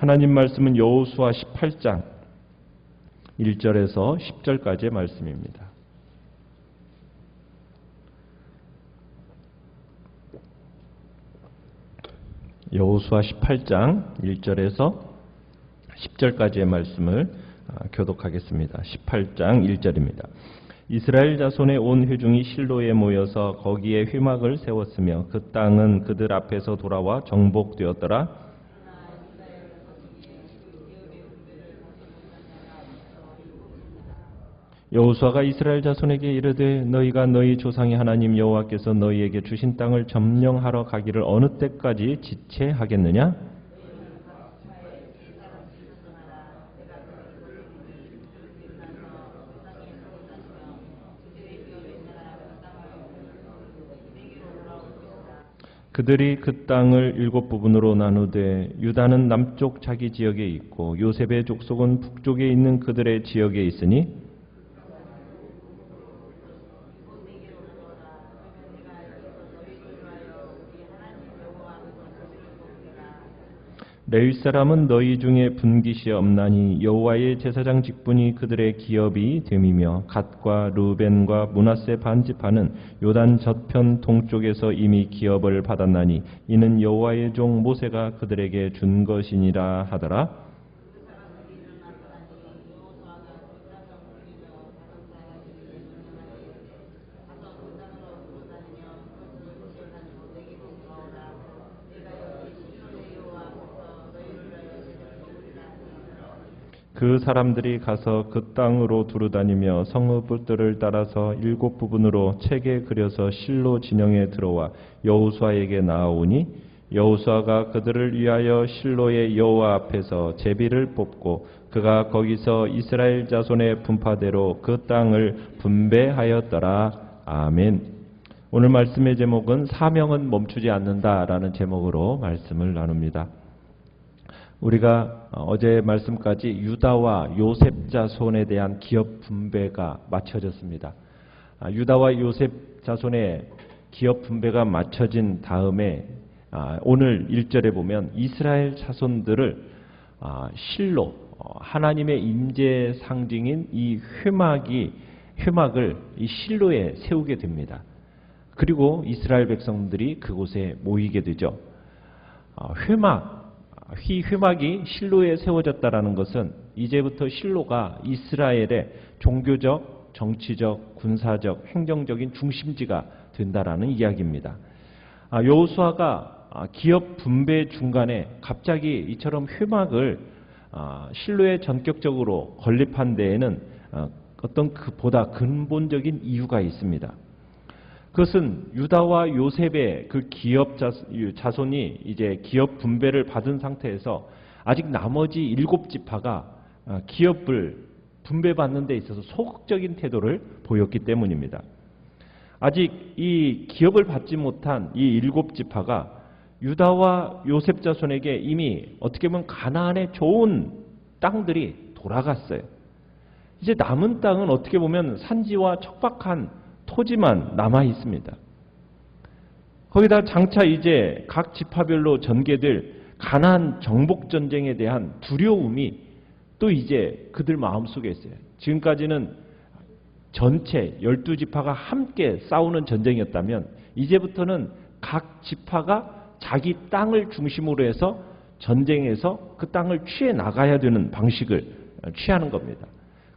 하나님 말씀은 여호수아 18장 1절에서 10절까지의 말씀입니다. 여호수아 18장 1절에서 10절까지의 말씀을 교독하겠습니다. 18장 1절입니다. 이스라엘 자손의 온 회중이 실로에 모여서 거기에 회막을 세웠으며 그 땅은 그들 앞에서 돌아와 정복되었더라. 여호수아가 이스라엘 자손에게 이르되 너희가 너희 조상의 하나님 여호와께서 너희에게 주신 땅을 점령하러 가기를 어느 때까지 지체하겠느냐? 그들이 그 땅을 7부분으로 나누되 유다는 남쪽 자기 지역에 있고 요셉의 족속은 북쪽에 있는 그들의 지역에 있으니 레위 사람은 너희 중에 분깃이 없나니 여호와의 제사장 직분이 그들의 기업이 됨이며 갓과 르벤과 므낫세 반지파는 요단 저편 동쪽에서 이미 기업을 받았나니 이는 여호와의 종 모세가 그들에게 준 것이니라 하더라. 그 사람들이 가서 그 땅으로 두루다니며 성읍 뜰을 따라서 7부분으로 책에 그려서 실로 진영에 들어와 여호수아에게 나아오니 여호수아가 그들을 위하여 실로의 여호와 앞에서 제비를 뽑고 그가 거기서 이스라엘 자손의 분파대로 그 땅을 분배하였더라. 아멘. 오늘 말씀의 제목은 사명은 멈추지 않는다라는 제목으로 말씀을 나눕니다. 우리가 어제 말씀까지 유다와 요셉 자손에 대한 기업 분배가 마쳐졌습니다. 유다와 요셉 자손의 기업 분배가 마쳐진 다음에 오늘 1절에 보면 이스라엘 자손들을 실로 하나님의 임재 상징인 이 회막을 이 실로에 세우게 됩니다. 그리고 이스라엘 백성들이 그곳에 모이게 되죠. 회막이 실로에 세워졌다라는 것은 이제부터 실로가 이스라엘의 종교적, 정치적, 군사적, 행정적인 중심지가 된다라는 이야기입니다. 여호수아가 기업 분배 중간에 갑자기 이처럼 회막을 실로에 전격적으로 건립한 데에는 어떤 그보다 근본적인 이유가 있습니다. 그것은 유다와 요셉의 그 기업 자손이 이제 기업 분배를 받은 상태에서 아직 나머지 7지파가 기업을 분배받는 데 있어서 소극적인 태도를 보였기 때문입니다. 아직 이 기업을 받지 못한 이 7지파가 유다와 요셉 자손에게 이미 어떻게 보면 가나안의 좋은 땅들이 돌아갔어요. 이제 남은 땅은 어떻게 보면 산지와 척박한 토지만 남아 있습니다. 거기다 장차 이제 각 지파별로 전개될 가나안 정복 전쟁에 대한 두려움이 또 이제 그들 마음속에 있어요. 지금까지는 전체 12지파가 함께 싸우는 전쟁이었다면 이제부터는 각 지파가 자기 땅을 중심으로 해서 전쟁에서 그 땅을 취해 나가야 되는 방식을 취하는 겁니다.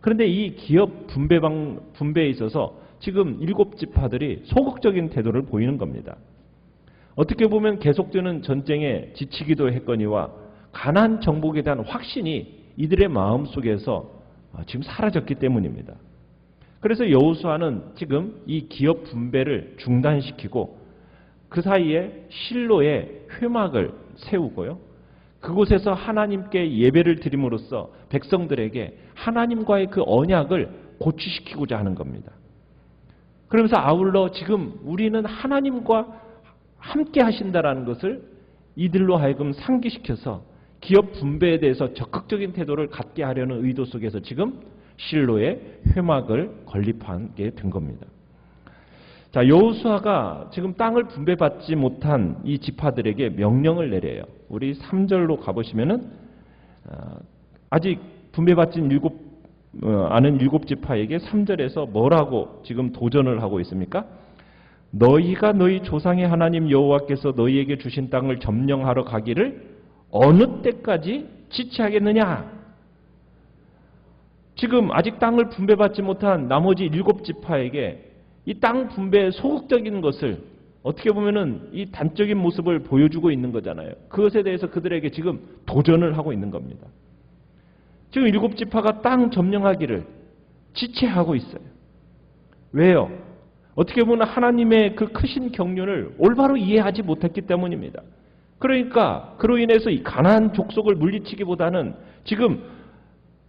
그런데 이 기업 분배에 있어서 지금 7지파들이 소극적인 태도를 보이는 겁니다. 어떻게 보면 계속되는 전쟁에 지치기도 했거니와 가나안 정복에 대한 확신이 이들의 마음속에서 지금 사라졌기 때문입니다. 그래서 여호수아는 지금 이 기업 분배를 중단시키고 그 사이에 실로에 회막을 세우고요. 그곳에서 하나님께 예배를 드림으로써 백성들에게 하나님과의 그 언약을 고취시키고자 하는 겁니다. 그러면서 아울러 지금 우리는 하나님과 함께 하신다라는 것을 이들로 하여금 상기시켜서 기업 분배에 대해서 적극적인 태도를 갖게 하려는 의도 속에서 지금 실로에 회막을 건립하게 된 겁니다. 자, 여호수아가 지금 땅을 분배받지 못한 이 지파들에게 명령을 내려요. 우리 3절로 가보시면은 아직 분배받지 않은 일곱 지파에게 3절에서 뭐라고 지금 도전을 하고 있습니까? 너희가 너희 조상의 하나님 여호와께서 너희에게 주신 땅을 점령하러 가기를 어느 때까지 지체하겠느냐? 지금 아직 땅을 분배받지 못한 나머지 일곱 지파에게 이 땅 분배의 소극적인 것을 어떻게 보면은 이 단적인 모습을 보여주고 있는 거잖아요. 그것에 대해서 그들에게 지금 도전을 하고 있는 겁니다. 지금 일곱 지파가 땅 점령하기를 지체하고 있어요. 왜요? 어떻게 보면 하나님의 그 크신 경륜을 올바로 이해하지 못했기 때문입니다. 그러니까 그로 인해서 이 가나안 족속을 물리치기보다는 지금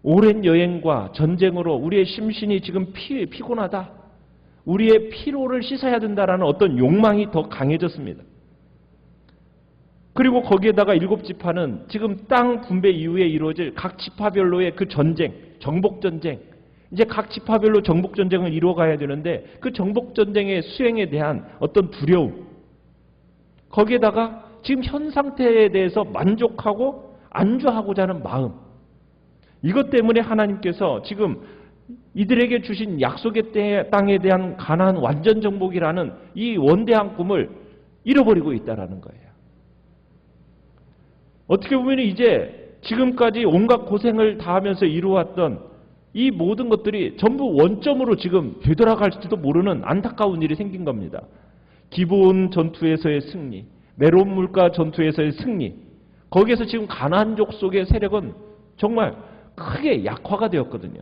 오랜 여행과 전쟁으로 우리의 심신이 지금 피곤하다. 우리의 피로를 씻어야 된다라는 어떤 욕망이 더 강해졌습니다. 그리고 거기에다가 일곱 지파는 지금 땅 분배 이후에 이루어질 각 지파별로의 그 전쟁, 정복전쟁, 이제 각 지파별로 정복전쟁을 이루어가야 되는데 그 정복전쟁의 수행에 대한 어떤 두려움, 거기에다가 지금 현 상태에 대해서 만족하고 안주하고자 하는 마음, 이것 때문에 하나님께서 지금 이들에게 주신 약속의 땅에 대한 가나안 완전 정복이라는 이 원대한 꿈을 잃어버리고 있다는 거예요. 어떻게 보면 이제 지금까지 온갖 고생을 다하면서 이루어왔던 이 모든 것들이 전부 원점으로 지금 되돌아갈지도 모르는 안타까운 일이 생긴 겁니다. 기브온 전투에서의 승리, 메론 물가 전투에서의 승리, 거기에서 지금 가나안 족속의 세력은 정말 크게 약화가 되었거든요.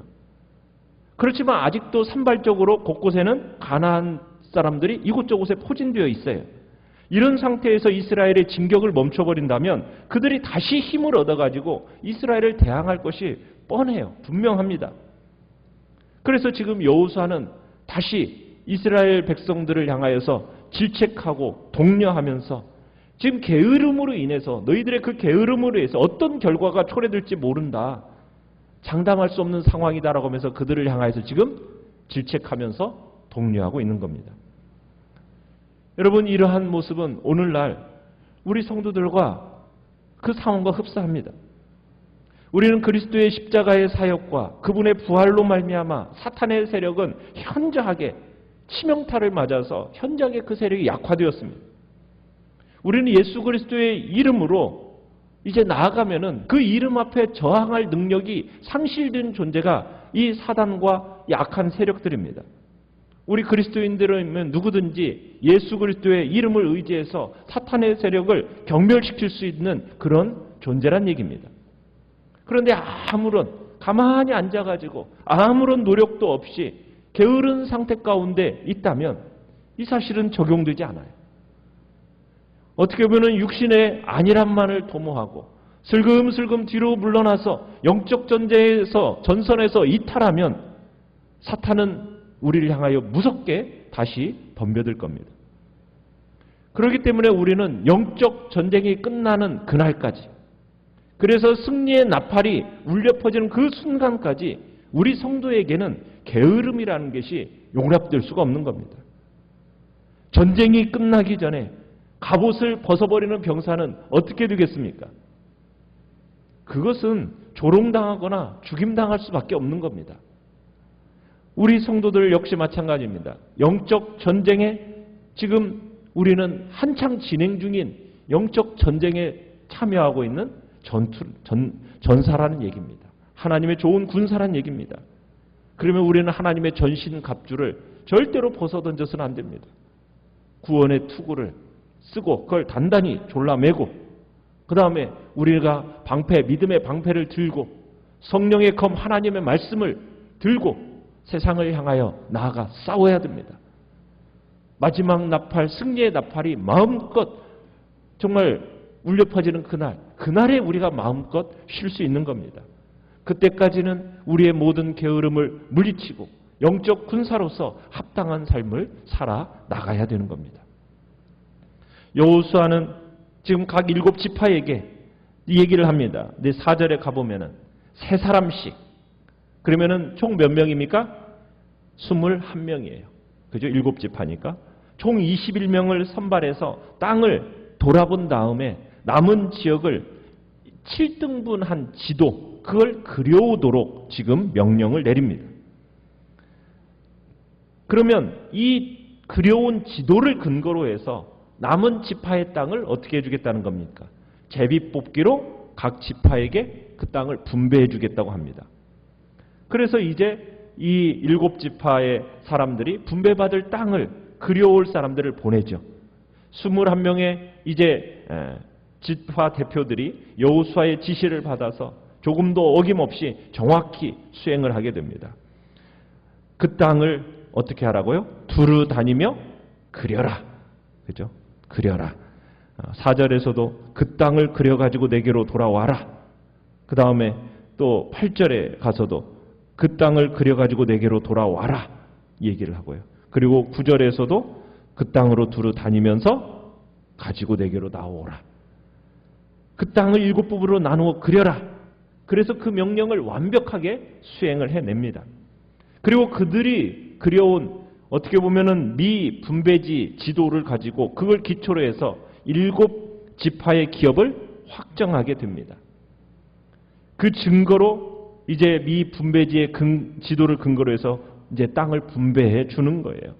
그렇지만 아직도 산발적으로 곳곳에는 가나안 사람들이 이곳저곳에 포진되어 있어요. 이런 상태에서 이스라엘의 진격을 멈춰버린다면 그들이 다시 힘을 얻어가지고 이스라엘을 대항할 것이 뻔해요. 분명합니다. 그래서 지금 여호수아는 다시 이스라엘 백성들을 향하여서 질책하고 독려하면서 지금 게으름으로 인해서 너희들의 그 게으름으로 해서 어떤 결과가 초래될지 모른다. 장담할 수 없는 상황이다라고 하면서 그들을 향하여서 지금 질책하면서 독려하고 있는 겁니다. 여러분, 이러한 모습은 오늘날 우리 성도들과 그 상황과 흡사합니다. 우리는 그리스도의 십자가의 사역과 그분의 부활로 말미암아 사탄의 세력은 현저하게 치명타를 맞아서 현저하게 그 세력이 약화되었습니다. 우리는 예수 그리스도의 이름으로 이제 나아가면은 그 이름 앞에 저항할 능력이 상실된 존재가 이 사단과 약한 세력들입니다. 우리 그리스도인들은 누구든지 예수 그리스도의 이름을 의지해서 사탄의 세력을 경멸시킬 수 있는 그런 존재란 얘기입니다. 그런데 아무런 가만히 앉아가지고 아무런 노력도 없이 게으른 상태 가운데 있다면 이 사실은 적용되지 않아요. 어떻게 보면 육신의 안일함만을 도모하고 슬금슬금 뒤로 물러나서 영적 전선에서 이탈하면 사탄은 우리를 향하여 무섭게 다시 덤벼들 겁니다. 그렇기 때문에 우리는 영적 전쟁이 끝나는 그날까지, 그래서 승리의 나팔이 울려 퍼지는 그 순간까지 우리 성도에게는 게으름이라는 것이 용납될 수가 없는 겁니다. 전쟁이 끝나기 전에 갑옷을 벗어버리는 병사는 어떻게 되겠습니까? 그것은 조롱당하거나 죽임당할 수밖에 없는 겁니다. 우리 성도들 역시 마찬가지입니다. 영적 전쟁에 지금 우리는 한창 진행 중인 영적 전쟁에 참여하고 있는 전사라는 얘기입니다. 하나님의 좋은 군사라는 얘기입니다. 그러면 우리는 하나님의 전신 갑주를 절대로 벗어던져서는 안 됩니다. 구원의 투구를 쓰고 그걸 단단히 졸라매고 그 다음에 우리가 믿음의 방패를 들고 성령의 검 하나님의 말씀을 들고 세상을 향하여 나아가 싸워야 됩니다. 마지막 나팔, 승리의 나팔이 마음껏 정말 울려 퍼지는 그날에 우리가 마음껏 쉴 수 있는 겁니다. 그때까지는 우리의 모든 게으름을 물리치고 영적 군사로서 합당한 삶을 살아 나가야 되는 겁니다. 여호수아는 지금 각 일곱 지파에게 이 얘기를 합니다. 4절에 가보면은 세 사람씩, 그러면은 총 몇 명입니까? 21명이에요. 그죠? 일곱 지파니까. 총 21명을 선발해서 땅을 돌아본 다음에 남은 지역을 7등분한 지도, 그걸 그려오도록 지금 명령을 내립니다. 그러면 이 그려온 지도를 근거로 해서 남은 지파의 땅을 어떻게 해주겠다는 겁니까? 제비뽑기로 각 지파에게 그 땅을 분배해 주겠다고 합니다. 그래서 이제 이 7지파의 사람들이 분배받을 땅을 그려올 사람들을 보내죠. 21명의 이제 지파 대표들이 여호수아의 지시를 받아서 조금도 어김없이 정확히 수행을 하게 됩니다. 그 땅을 어떻게 하라고요? 두루 다니며 그려라. 그죠? 그려라. 4절에서도 그 땅을 그려가지고 내게로 돌아와라. 그 다음에 또 8절에 가서도 그 땅을 그려가지고 내게로 돌아와라. 얘기를 하고요. 그리고 9절에서도 그 땅으로 두루 다니면서 가지고 내게로 나오라. 그 땅을 7부분으로 나누어 그려라. 그래서 그 명령을 완벽하게 수행을 해냅니다. 그리고 그들이 그려온 어떻게 보면은 미 분배지 지도를 가지고 그걸 기초로 해서 7지파의 기업을 확정하게 됩니다. 그 증거로 이제 미 분배지의 지도를 근거로 해서 이제 땅을 분배해 주는 거예요.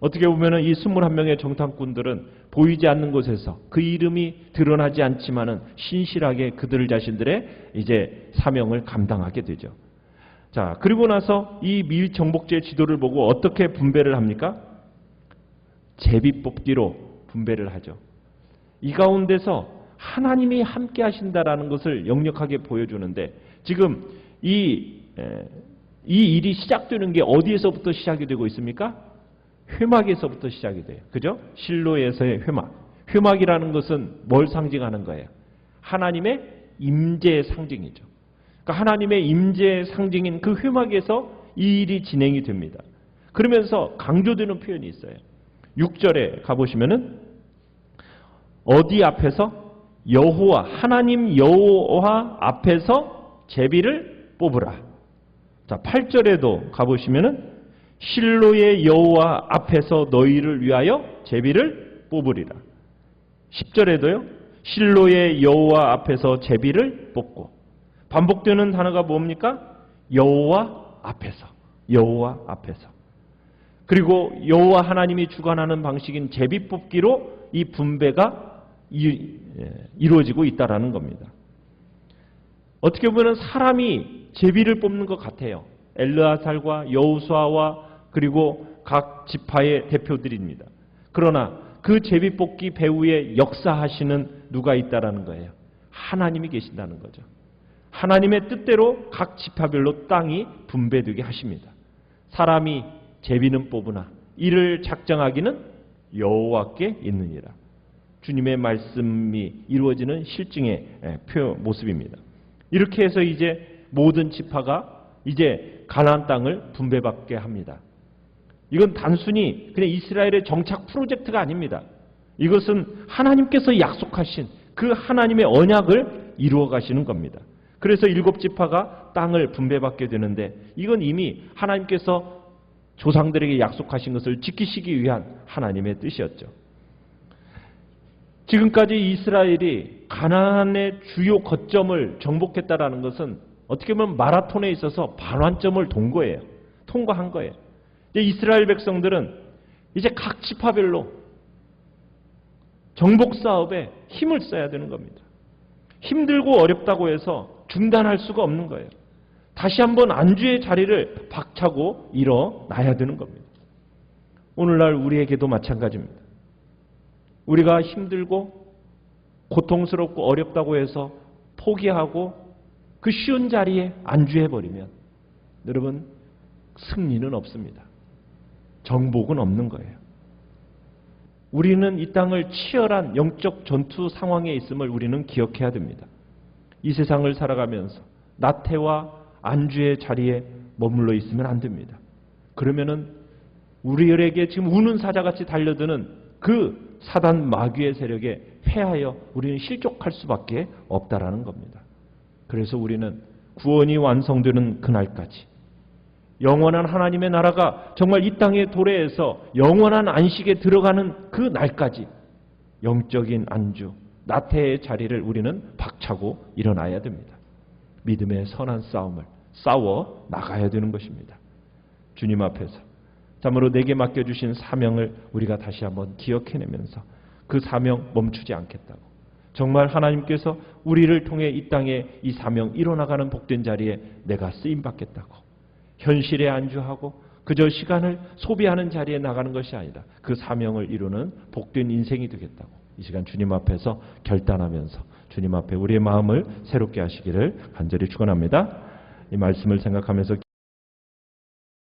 어떻게 보면은 이 21명의 정탐꾼들은 보이지 않는 곳에서 그 이름이 드러나지 않지만은 신실하게 그들 자신들의 이제 사명을 감당하게 되죠. 자, 그리고 나서 이 미 정복지의 지도를 보고 어떻게 분배를 합니까? 제비뽑기로 분배를 하죠. 이 가운데서 하나님이 함께 하신다라는 것을 역력하게 보여주는데 지금 이 일이 시작되는 게 어디에서부터 시작이 되고 있습니까? 회막에서부터 시작이 돼요. 그죠? 실로에서의 회막. 회막이라는 것은 뭘 상징하는 거예요? 하나님의 임재의 상징이죠. 그러니까 하나님의 임재의 상징인 그 회막에서 이 일이 진행이 됩니다. 그러면서 강조되는 표현이 있어요. 6절에 가보시면은 어디 앞에서? 여호와, 하나님 여호와 앞에서 제비를 뽑으라. 자, 8절에도 가보시면은 실로의 여호와 앞에서 너희를 위하여 제비를 뽑으리라. 10절에도요. 실로의 여호와 앞에서 제비를 뽑고. 반복되는 단어가 뭡니까? 여호와 앞에서. 여호와 앞에서. 그리고 여호와 하나님이 주관하는 방식인 제비 뽑기로 이 분배가 이루어지고 있다라는 겁니다. 어떻게 보면 사람이 제비를 뽑는 것 같아요. 엘르아살과 여호수아와 그리고 각 지파의 대표들입니다. 그러나 그 제비 뽑기 배후에 역사하시는 누가 있다라는 거예요. 하나님이 계신다는 거죠. 하나님의 뜻대로 각 지파별로 땅이 분배되게 하십니다. 사람이 제비는 뽑으나 이를 작정하기는 여호와께 있느니라. 주님의 말씀이 이루어지는 실증의 모습입니다. 이렇게 해서 이제 모든 지파가 이제 가나안 땅을 분배받게 합니다. 이건 단순히 그냥 이스라엘의 정착 프로젝트가 아닙니다. 이것은 하나님께서 약속하신 그 하나님의 언약을 이루어 가시는 겁니다. 그래서 7지파가 땅을 분배받게 되는데 이건 이미 하나님께서 조상들에게 약속하신 것을 지키시기 위한 하나님의 뜻이었죠. 지금까지 이스라엘이 가나안의 주요 거점을 정복했다라는 것은 어떻게 보면 마라톤에 있어서 반환점을 돈 거예요. 통과한 거예요. 이제 이스라엘 백성들은 이제 각 지파별로 정복 사업에 힘을 써야 되는 겁니다. 힘들고 어렵다고 해서 중단할 수가 없는 거예요. 다시 한번 안주의 자리를 박차고 일어나야 되는 겁니다. 오늘날 우리에게도 마찬가지입니다. 우리가 힘들고 고통스럽고 어렵다고 해서 포기하고 그 쉬운 자리에 안주해버리면 여러분 승리는 없습니다. 정복은 없는 거예요. 우리는 이 땅을 치열한 영적 전투 상황에 있음을 우리는 기억해야 됩니다. 이 세상을 살아가면서 나태와 안주의 자리에 머물러 있으면 안 됩니다. 그러면은 우리에게 지금 우는 사자같이 달려드는 그 사단 마귀의 세력에 패하여 우리는 실족할 수밖에 없다라는 겁니다. 그래서 우리는 구원이 완성되는 그날까지 영원한 하나님의 나라가 정말 이 땅의 도래에서 영원한 안식에 들어가는 그 날까지 영적인 안주, 나태의 자리를 우리는 박차고 일어나야 됩니다. 믿음의 선한 싸움을 싸워 나가야 되는 것입니다. 주님 앞에서 참으로 내게 맡겨주신 사명을 우리가 다시 한번 기억해내면서 그 사명 멈추지 않겠다고, 정말 하나님께서 우리를 통해 이 땅에 이 사명 이뤄나가는 복된 자리에 내가 쓰임받겠다고, 현실에 안주하고 그저 시간을 소비하는 자리에 나가는 것이 아니라 그 사명을 이루는 복된 인생이 되겠다고 이 시간 주님 앞에서 결단하면서 주님 앞에 우리의 마음을 새롭게 하시기를 간절히 축원합니다. 이 말씀을 생각하면서